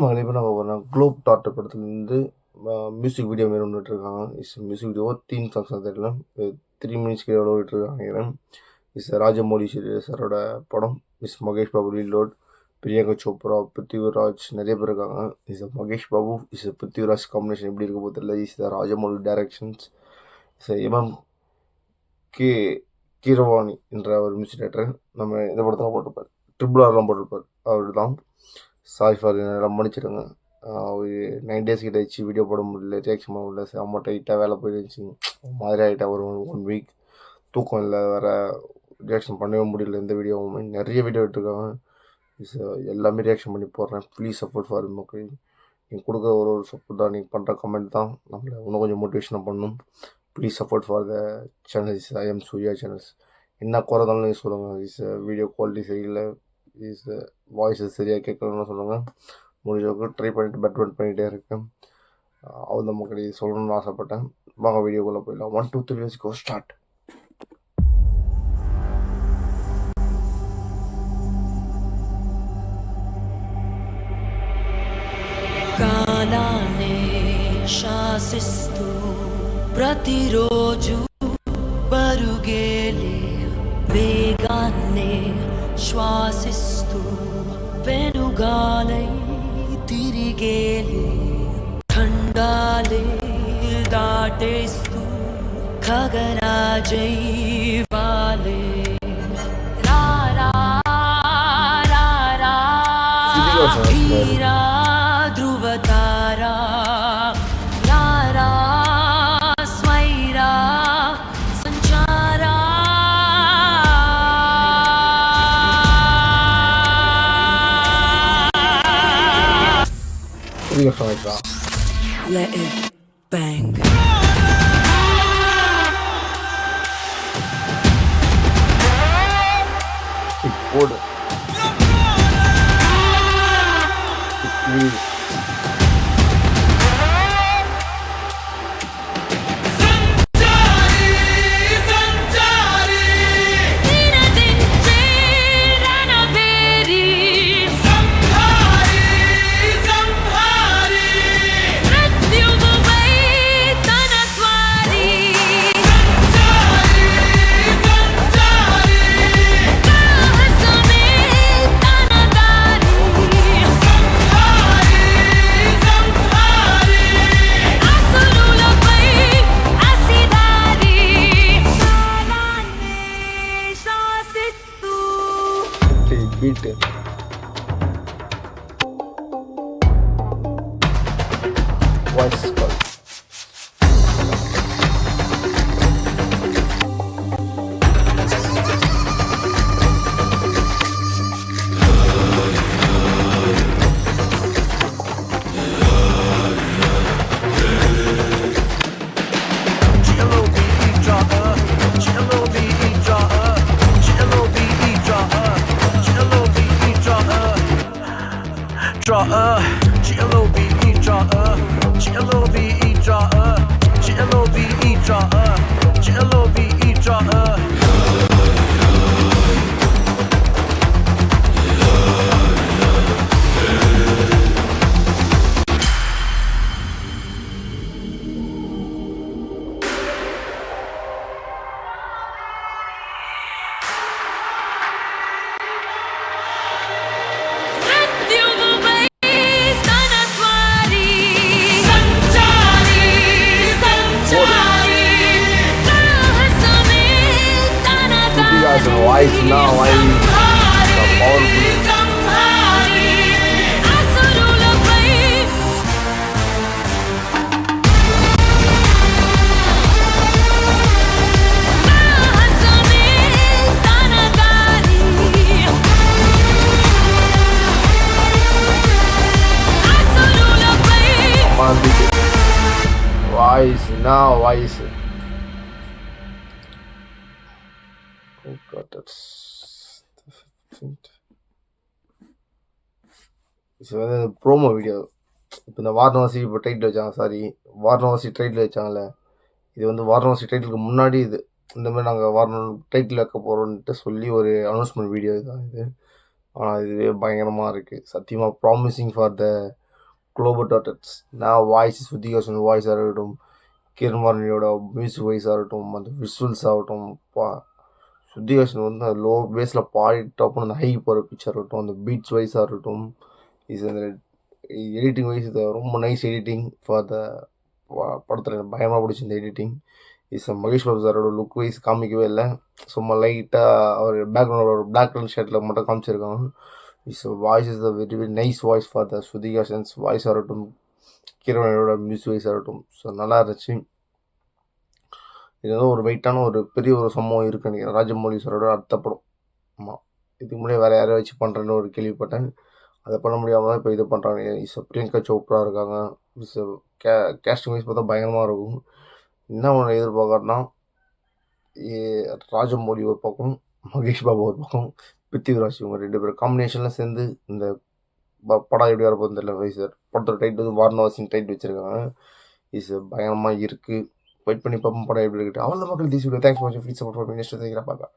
மகளே இப்போ நம்ம போகிறோம் குளோப் டாட்டர் படத்துலேருந்து மியூசிக் வீடியோ மாரி ஒன்று விட்டுருக்காங்க. மியூசிக் வீடியோ தீம் சாங்ஸ் தெரியல. 3 மினிட்ஸ்க்கு எவ்வளோ விட்டுருக்காங்க நினைக்கிறேன். ராஜமௌலி சாரோட படம். மகேஷ் பாபு லீட், பிரியங்கா சோப்ரா, பிருத்திவிராஜ் நிறைய பேர் இருக்காங்க. மகேஷ் பாபு பிருத்திவிராஜ் காம்பினேஷன் எப்படி இருக்க போது தெரியல. ராஜமௌலி டைரக்ஷன்ஸ். எம்எம் கீரவாணி என்ற ஒரு மியூசிக் டைரக்டர் நம்ம இந்த படத்தில் போட்டிருப்பார். RRRலாம் போட்டிருப்பார். அவர் தான். சாரி ஃபார் எல்லாம் மன்னிச்சிடுங்க. ஒரு 9 days கிட்ட ஆச்சு வீடியோ போட முடியல, ரியாக்ஷன் பண்ண முடியல. அம்மா டைட்டாக வேலை போயிடுச்சு, மாதிரி ஆகிட்டா ஒரு 1 week தூக்கம் இல்லை, வேறு ரியாக்ஷன் பண்ணவே முடியல. எந்த வீடியோவுமே நிறைய வீடியோ விட்டுருக்காங்க. எல்லாமே ரியாக்ஷன் பண்ணி போடுறேன். ப்ளீஸ் சப்போர்ட் ஃபார் மக்கள். நீங்கள் கொடுக்குற ஒரு சப்போர்ட் தான், நீங்கள் பண்ணுற கமெண்ட் தான் நம்மளை இன்னும் கொஞ்சம் மோட்டிவேஷனாக பண்ணணும். Please support for the channels. I'm Surya channels. என்ன குறைதாலும் நீங்கள் சொல்லுங்கள். வீடியோ குவாலிட்டி சரியில்லை, வாய்ஸ் சரியாக கேட்கலன்னு சொல்லுங்கள். முடிஞ்சவங்க ட்ரை பண்ணிவிட்டு பெட்வெண்ட் பண்ணிகிட்டே இருக்கேன். அவங்க மக்கள் இது சொல்லணும்னு ஆசைப்பட்டேன். வாங்க வீடியோக்குள்ளே போயிடலாம். 1 2 3 let's go start. కాలానే శాసిస్తూ ప్రతిరోజు పరుగేలే వేగాన్నే శ్వాసిస్తూ వెనుగాలై తిరిగేలే ఖండాలే దాటేస్తూ ఖగరాజై వాలే Let it bang. Order. Beat it. Voice call. GLOBE draw GLOBE draw GLOBE draw GLOBE draw Voice now, powerful. Voice now, voice. Oh god, that's இது வந்து ப்ரோமோ வீடியோ. இப்போ இந்த வாரணாசி இப்போ டைட்டில் வச்சாங்க, sorry Varanasi title வச்சாங்கல்ல, இது வந்து வாரணாசி டைட்டிலுக்கு முன்னாடி இது இந்த மாதிரி நாங்கள் டைட்டில் வைக்க போகிறோன்ட்டு சொல்லி ஒரு அனௌன்ஸ்மெண்ட் வீடியோ தான் இது. ஆனால் இதுவே பயங்கரமாக இருக்குது சத்தியமாக. Promising for the global daughters. நான் வாய்ஸ் ஸ்ருதிஹாசன் வாய்ஸாக இருக்கட்டும், கிரண்மாரனியோட மியூசிக் வைஸாக இருக்கட்டும், அந்த விஷுவல்ஸ் ஆகட்டும், ஸ்ருதிஹாசன் வந்து அந்த லோ பேஸில் பாடிட்டு அப்புறம் அந்த ஹை போகிற பிக்சர் இருக்கட்டும், அந்த பீட்ஸ் வைஸாக இருக்கட்டும், இஸ் அந்த எடிட்டிங் வைஸ் இது ரொம்ப நைஸ் எடிட்டிங் ஃபார் த படத்தில் எனக்கு பயமாக பிடிச்சி இந்த எடிட்டிங். மகேஷ் பாபு சாரோட லுக் வைஸ் காமிக்கவே இல்லை, சும்மா லைட்டாக அவர் பேக்ரவுண்டோட ஒரு பிளாக் கலர் ஷர்ட்டில் மட்டும் காமிச்சிருக்காங்க. Voice is the very very nice voice for the ஸ்ருதிஹாசன்ஸ் வாய்ஸாக இருக்கட்டும், கிரவனோட மியூசிக் வைஸாக இருக்கட்டும். ஸோ நல்லா இருந்துச்சு. இது வந்து ஒரு வெயிட்டான ஒரு பெரிய ஒரு சம்பவம் இருக்குன்னு நினைக்கிறேன். ராஜமௌழி சாரோட அடுத்த படம். ஆமாம், இதுக்கு முன்னாடி வேறு யாரையும் வச்சு பண்ணுறேன்னு ஒரு கேள்விப்பட்டேன். அதை பண்ண முடியாமல் தான் இப்போ இது பண்ணுறாங்க. பிரியங்கா சோப்ரா இருக்காங்க. கேஸ்டிங் வைஸ் பார்த்தா பயங்கரமாக இருக்கும். என்ன ஒன்று எதிர்பார்க்கறேன்னா, ராஜமௌழி ஒரு பக்கம், மகேஷ் பாபு ஒரு பக்கம், பிருத்திவிராஜ் இவங்க 2 பேரும் காம்பினேஷனில் சேர்ந்து இந்த படம் எப்படி வரப்போகுது தெரியல. சார் படத்தோட டைட்டில் வந்து வாரணாசின்னு டைட்டில் வச்சுருக்காங்க. பயங்கரமாக இருக்குது. வெயிட் பண்ணி பார்ப்போம் படம் எப்படி இருக்குது. அவ்வளோ மக்கள் தேங்க்ஸ் ஃபார் வாட்சிங். Please support for me. Next பார்க்கலாம்.